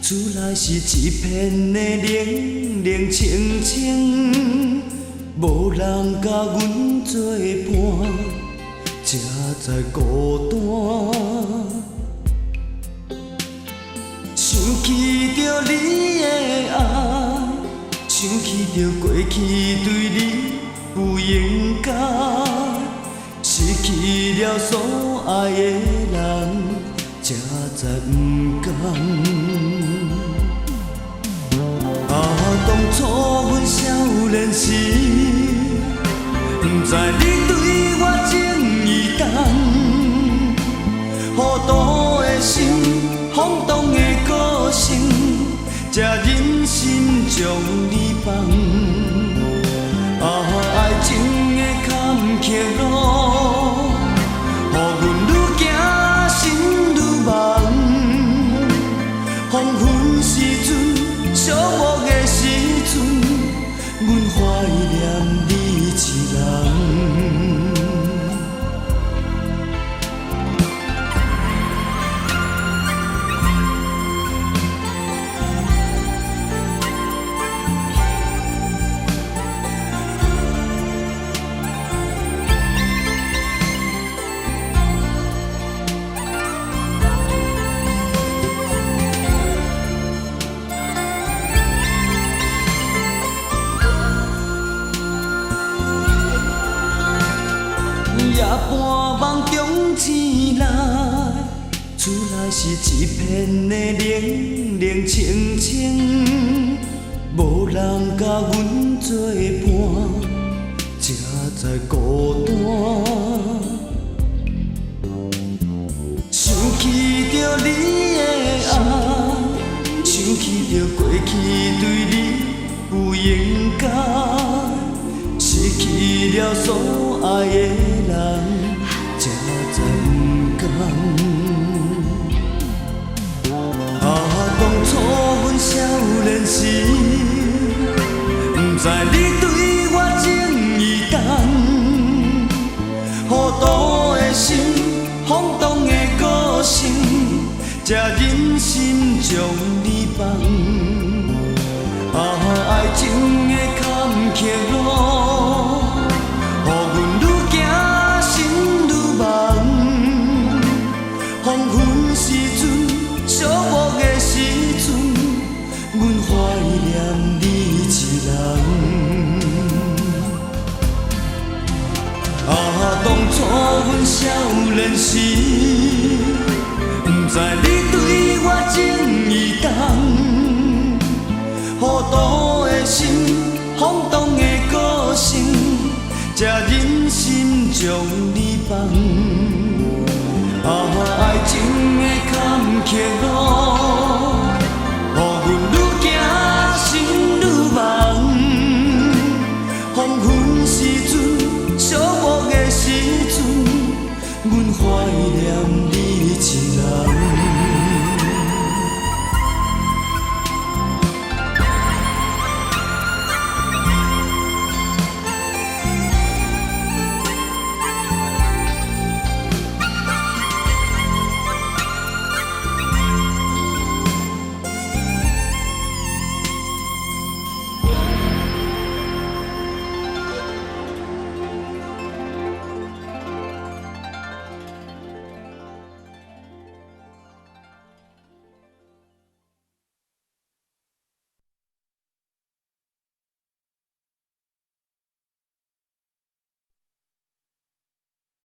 厝内是一片的冷冷清清，无人甲阮作伴，才知孤单。想起着你的爱，想起着过去对你不应该，失去了所爱的人，才知不甘。当初阮少年时，不知你对我情意重，糊涂的心，放荡的个性，才忍心将你放。爱情的坎坷路，予阮愈行心愈忙。黄昏时阵，寂寞的时阵，阮怀念你一人。夜半梦中醒来，厝内是一片的冷冷清清，无人甲阮作伴，才知孤单。想起着你的爱，想起着过去对你不应该，失去了所爱的人，才知不甘。当初阮少年时，不知你对我情意重，糊涂的心，放荡的个性，才忍心将你放。爱情的坎坷路，予阮愈行心愈忙。黄昏时阵，寂寞的时阵，阮怀念你一人。当初阮少年时，不知你对我情意重，糊涂的心，放荡的个性，才忍心将你放。爱情的坎坷路。